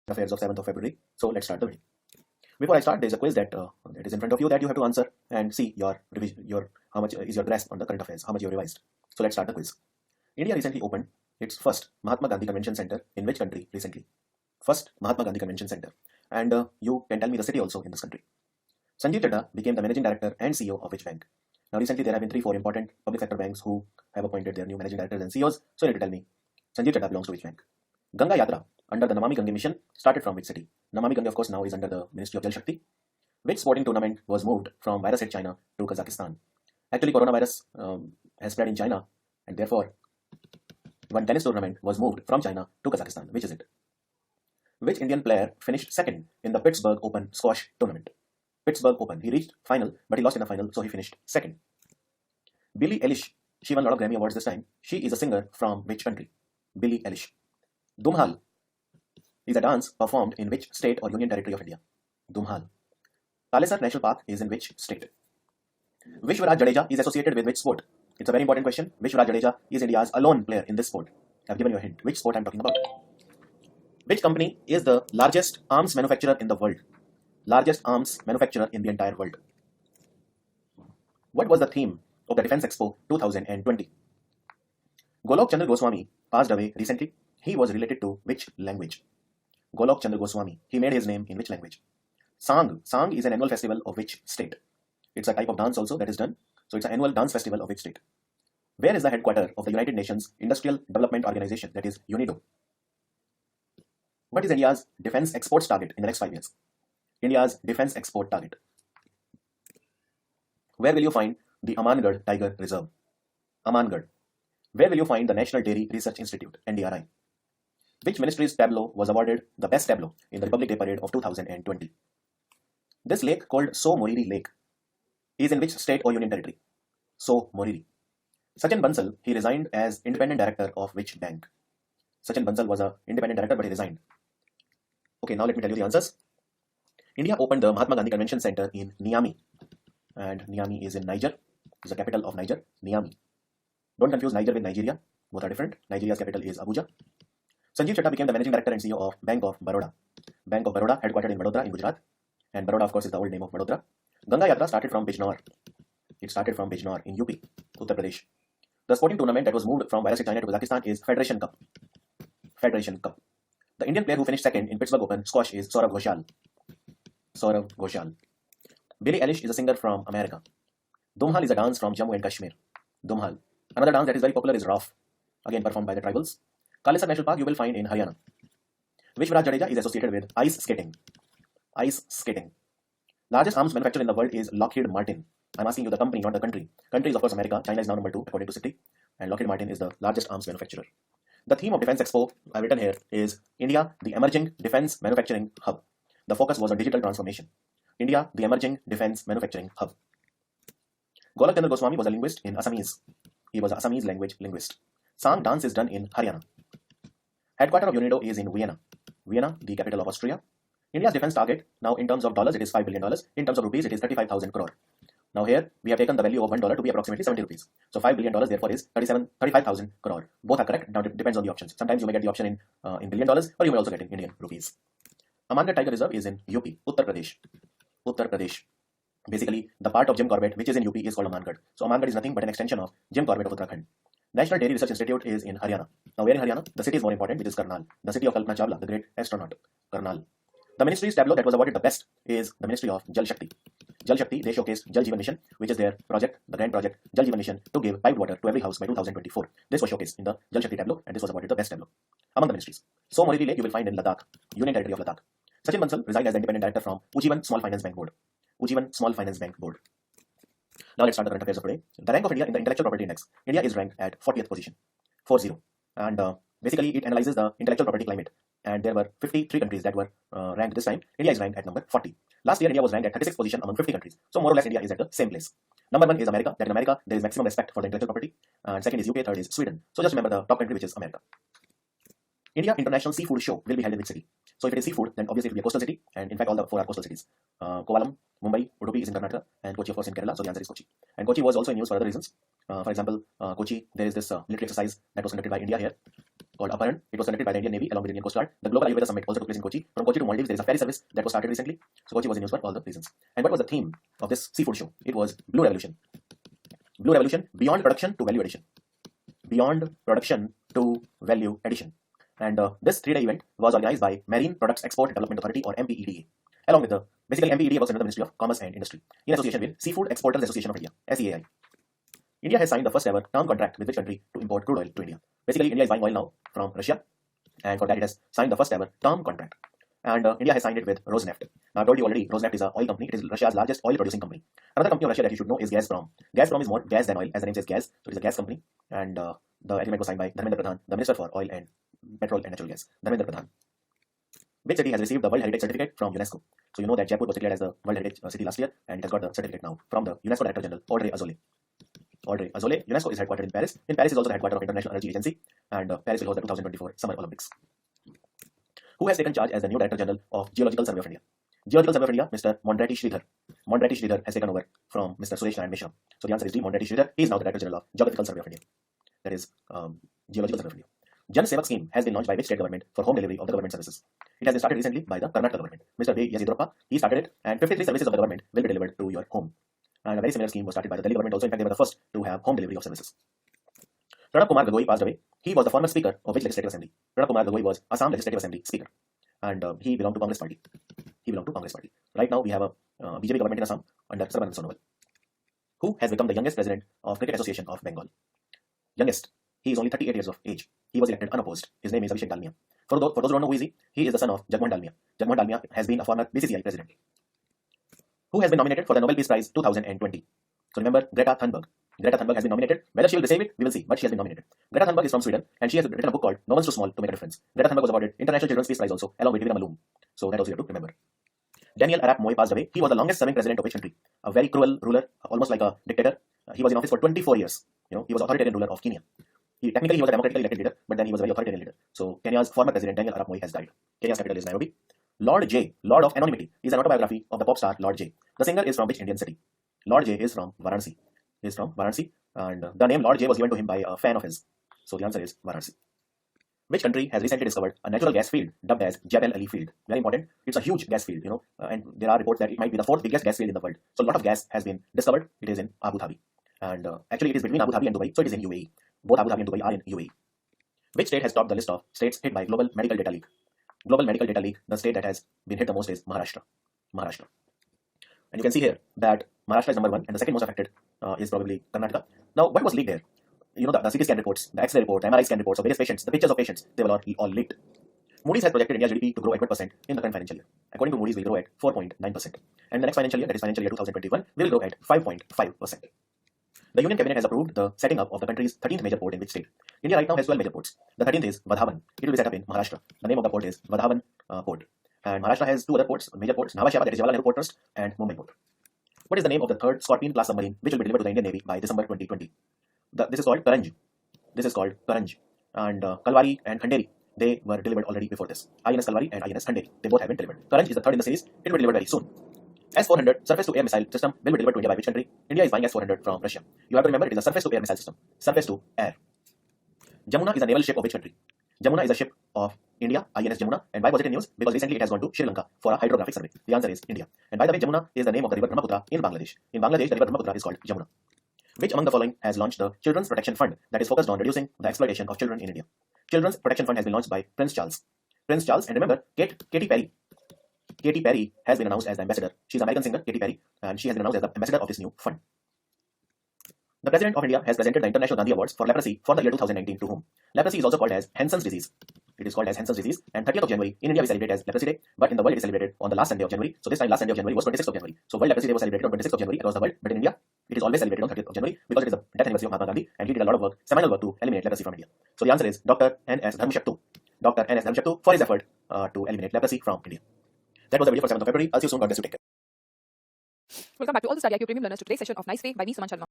affairs of 7th of February. So let's start the video. Before I start, there's a quiz that is in front of you that you have to answer and see your revision, how much is your grasp on the current affairs, how much you have revised. So let's start the quiz. India recently opened its first Mahatma Gandhi Convention Center in which country recently? First Mahatma Gandhi Convention Center. And you can tell me the city also in this country. Sanjeev Chadha became the managing director and CEO of which bank? Now recently there have been 3-4 important public sector banks who have appointed their new managing directors and CEOs. So you need to tell me, Sanjeev Chadha belongs to which bank? Ganga Yatra under the Namami Gange mission started from which city? Namami Gange of course now is under the Ministry of Jal Shakti. Which sporting tournament was moved from virus hit China to Kazakhstan? Actually coronavirus has spread in China and therefore one tennis tournament was moved from China to Kazakhstan. Which is it? Which Indian player finished second in the Pittsburgh Open squash tournament? Pittsburgh Open. He reached final, but he lost in the final, so he finished second. Billie Eilish. She won a lot of Grammy Awards this time. She is a singer from which country? Billie Eilish. Dhumhal is a dance performed in which state or union territory of India? Dhumhal. Thalesar National Park is in which state? Vishwaraj Jadeja is associated with which sport? It's a very important question. Vishwaraj Jadeja is India's alone player in this sport. I've given you a hint. Which sport I'm talking about? Which company is the largest arms manufacturer in the world? Largest arms manufacturer in the entire world. What was the theme of the Defense Expo 2020? Golok Chandra Goswami passed away recently. He was related to which language? Golok Chandra Goswami. He made his name in which language? Sang. Sang is an annual festival of which state? It's a type of dance also that is done. So it's an annual dance festival of which state? Where is the headquarters of the United Nations Industrial Development Organization, that is UNIDO? What is India's defense exports target in the next 5 years? India's defense export target. Where will you find the Amangarh Tiger Reserve? Amangarh. Where will you find the National Dairy Research Institute, NDRI? Which ministry's tableau was awarded the best tableau in the Republic Day Parade of 2020? This lake called So Moriri Lake is in which state or union territory? So Moriri. Sachin Bansal, he resigned as independent director of which bank? Sachin Bansal was an independent director but he resigned. Okay, now let me tell you the answers. India opened the Mahatma Gandhi Convention Center in Niamey. And Niamey is in Niger. It's the capital of Niger, Niamey. Don't confuse Niger with Nigeria. Both are different. Nigeria's capital is Abuja. Sanjeev Chadha became the managing director and CEO of Bank of Baroda. Bank of Baroda, headquartered in Vadodara in Gujarat. And Baroda, of course, is the old name of Vadodara. Ganga Yatra started from Bijnor. It started from Bijnor in UP, Uttar Pradesh. The sporting tournament that was moved from virus hit China to Kazakhstan is Federation Cup. Federation Cup. The Indian player who finished second in Pittsburgh Open squash is Saurav Ghoshal. Saurav Ghoshal. Billie Eilish is a singer from America. Dhumhal is a dance from Jammu and Kashmir. Dhumhal. Another dance that is very popular is Raf, again performed by the tribals. Thalesar National Park you will find in Haryana. Vishwaraj Jadeja is associated with ice skating. Ice skating. Largest arms manufacturer in the world is Lockheed Martin. I'm asking you the company, not the country. Country is of course America. China is now number 2 according to Citi. And Lockheed Martin is the largest arms manufacturer. The theme of Defense Expo I've written here is India, the emerging defense manufacturing hub. The focus was on digital transformation. India, the emerging defense manufacturing hub. Golok Chandra Goswami was a linguist in Assamese. He was an Assamese language linguist. Sang dance is done in Haryana. Headquarters of UNIDO is in Vienna. Vienna, the capital of Austria. India's defense target, now in terms of dollars, it is $5 billion. In terms of rupees, it is 35,000 crore. Now here, we have taken the value of $1 to be approximately 70 rupees. So $5 billion therefore is 35,000 crore. Both are correct. Now it depends on the options. Sometimes you may get the option in billion dollars or you may also get in Indian rupees. Amangarh Tiger Reserve is in UP, Uttar Pradesh. Uttar Pradesh. Basically, the part of Jim Corbett which is in UP is called Amangarh. So Amangarh is nothing but an extension of Jim Corbett of Uttarakhand. National Dairy Research Institute is in Haryana. Now where in Haryana? The city is more important, which is Karnal. The city of Kalpana Chawla, the great astronaut. Karnal. The ministry's tableau that was awarded the best is the Ministry of Jal Shakti. Jal Shakti, they showcased Jal Jeevan Mission, which is their project, the grand project, Jal Jeevan Mission, to give piped water to every house by 2024. This was showcased in the Jal Shakti tableau, and this was awarded the best tableau among the ministries. So Moriri Lake you will find in Ladakh, Union Territory of Ladakh. Sachin Bansal resigned as the independent director from Ujjivan Small Finance Bank Board. Ujjivan Small Finance Bank Board. Now let's start the current affairs of today. The rank of India in the Intellectual Property Index. India is ranked at 40th position, 40. And basically it analyzes the intellectual property climate. And there were 53 countries that were ranked this time. India is ranked at number 40. Last year, India was ranked at 36th position among 50 countries. So more or less, India is at the same place. Number 1 is America. That in America, there is maximum respect for the intellectual property. And second is UK, third is Sweden. So just remember the top country, which is America. India International Seafood Show will be held in which city? So if it is seafood, then obviously it will be a coastal city. And in fact, all the 4 are coastal cities. Kovalam, Mumbai, Udupi is in Karnataka, and Kochi of course in Kerala. So the answer is Kochi. And Kochi was also in use for other reasons. For example, Kochi, there is this military exercise that was conducted by India here. called ASPIRANT. It was conducted by the Indian Navy along with the Indian Coast Guard. The Global Ayurveda Summit also took place in Kochi. From Kochi to Maldives, there is a ferry service that was started recently. So Kochi was in news for all the reasons. And what was the theme of this seafood show? It was Blue Revolution. Blue Revolution, beyond production to value addition. Beyond production to value addition. And this 3-day event was organized by Marine Products Export Development Authority, or MEPDA. Along with the, basically MEPDA works under the Ministry of Commerce and Industry, in association with Seafood Exporters Association of India, SEAI. India has signed the first ever term contract with which country to import crude oil to India? Basically, India is buying oil now from Russia, and for that it has signed the first ever term contract. And India has signed it with Rosneft. Now, I told you already, Rosneft is an oil company. It is Russia's largest oil producing company. Another company of Russia that you should know is Gazprom. Gazprom is more gas than oil, as the name says gas. So it is a gas company. And the agreement was signed by Dharmendra Pradhan, the Minister for Oil and Petrol and Natural Gas. Dharmendra Pradhan. Which city has received the World Heritage Certificate from UNESCO? So you know that Jaipur was declared as the World Heritage City last year, and it has got the certificate now from the UNESCO Director General, Audrey Azoulay. Audrey Azoulay. UNESCO is headquartered in Paris. In Paris is also the headquarters of International Energy Agency, and Paris will host the 2024 Summer Olympics. Who has taken charge as the new Director General of Geological Survey of India? Geological Survey of India, Mr. Mondrati Sridhar. Mondrati Sridhar has taken over from Mr. Suresh Narayan Mishra. So the answer is D. Mondrati Sridhar. He is now the Director General of Geographical Survey of India. That is Geological Survey of India. Jan Sevak scheme has been launched by which state government for home delivery of the government services? It has been started recently by the Karnataka government. Mr. B. Yazidroppa, he started it, and 53 services of the government will be delivered to your home. And a very similar scheme was started by the Delhi government also. In fact, they were the first to have home delivery of services. Pranab Kumar Gagoi passed away. He was the former speaker of which legislative assembly? Pranab Kumar Gagoi was Assam Legislative Assembly speaker, and he belonged to Congress party. Right now we have a BJP government in Assam under Sarbananda Sonowal. Who has become the youngest president of Cricket Association of Bengal? Youngest. He is only 38 years of age. He was elected unopposed. His name is Abhishek Dalmia. For those who don't know who is he is the son of Jagmohan Dalmia. Jagmohan Dalmia has been a former BCCI president. Who has been nominated for the Nobel Peace Prize 2020? So remember, Greta Thunberg. Greta Thunberg has been nominated. Whether she will receive it, we will see, but she has been nominated. Greta Thunberg is from Sweden, and she has written a book called No One's Too Small to Make a Difference. Greta Thunberg was awarded International Children's Peace Prize also, along with Divya Malum. So that also you have to remember. Daniel Arap Moi passed away. He was the longest serving president of which country? A very cruel ruler, almost like a dictator. He was in office for 24 years. You know, he was authoritarian ruler of Kenya. Technically, he was a democratically elected leader, but then he was a very authoritarian leader. So Kenya's former president Daniel Arap Moi has died. Kenya's capital is Nairobi. Lord J, Lord of Anonymity, is an autobiography of the pop star Lord J. The singer is from which Indian city? Lord J is from Varanasi. And the name Lord J was given to him by a fan of his. So the answer is Varanasi. Which country has recently discovered a natural gas field dubbed as Jebel Ali Field? Very important. It's a huge gas field, and there are reports that it might be the 4th biggest gas field in the world. So a lot of gas has been discovered. It is in Abu Dhabi. And actually it is between Abu Dhabi and Dubai, so it is in UAE. Both Abu Dhabi and Dubai are in UAE. Which state has topped the list of states hit by Global Medical Data Leak? Global Medical Data Leak, the state that has been hit the most is Maharashtra. And you can see here that Maharashtra is number 1, and the second most affected is probably Karnataka. Now, what was leaked there? The CT scan reports, the X-ray report, the MRI scan reports of various patients, the pictures of patients, they were all leaked. Moody's has projected India's GDP to grow at 1% in the current financial year. According to Moody's, we will grow at 4.9%. And the next financial year, that is financial year 2021, we will grow at 5.5%. The Union Cabinet has approved the setting up of the country's 13th major port in which state? India right now has 12 major ports. The 13th is Vadhavan. It will be set up in Maharashtra. The name of the port is Vadhavan Port. And Maharashtra has 2 other ports, major ports, Nhava Sheva, that is Jawaharlal Nehru Port Trust, and Mumbai Port. What is the name of the 3rd Scorpion class submarine which will be delivered to the Indian Navy by December 2020? This is called Karanj. And Kalvari and Khanderi, they were delivered already before this. INS Kalvari and INS Khanderi, they both have been delivered. Karanj is the 3rd in the series. It will be delivered very soon. S-400 surface-to-air missile system will be delivered to India by which country? India is buying S-400 from Russia. You have to remember it is a surface-to-air missile system. Surface-to-air. Jamuna is a naval ship of which country? Jamuna is a ship of India, INS Jamuna. And why was it in news? Because recently it has gone to Sri Lanka for a hydrographic survey. The answer is India. And by the way, Jamuna is the name of the river Brahmaputra in Bangladesh. In Bangladesh, the river Brahmaputra is called Jamuna. Which among the following has launched the Children's Protection Fund that is focused on reducing the exploitation of children in India? Children's Protection Fund has been launched by Prince Charles. And remember, Katy Perry has been announced as the ambassador. She's an American singer, Katy Perry, and she has been announced as the ambassador of this new fund. The President of India has presented the International Gandhi Awards for leprosy for the year 2019 to whom? Leprosy is also called as Hansen's disease. It is called as Hansen's disease, and 30th of January in India we celebrate as Leprosy Day, but in the world it is celebrated on the last Sunday of January. So this time last Sunday of January was 26th of January. So World Leprosy Day was celebrated on 26th of January across the world, but in India it is always celebrated on 30th of January because it is the death anniversary of Mahatma Gandhi, and he did a lot of work, seminal work to eliminate leprosy from India. So the answer is Dr. N.S. Dharmshaktu for his effort to eliminate leprosy from India. That was the video for 7th of February. I'll see you soon. God bless you. Take care. Welcome back to all the Study IQ Premium Learners to today's session of Nice Way by me, Suman Sharma.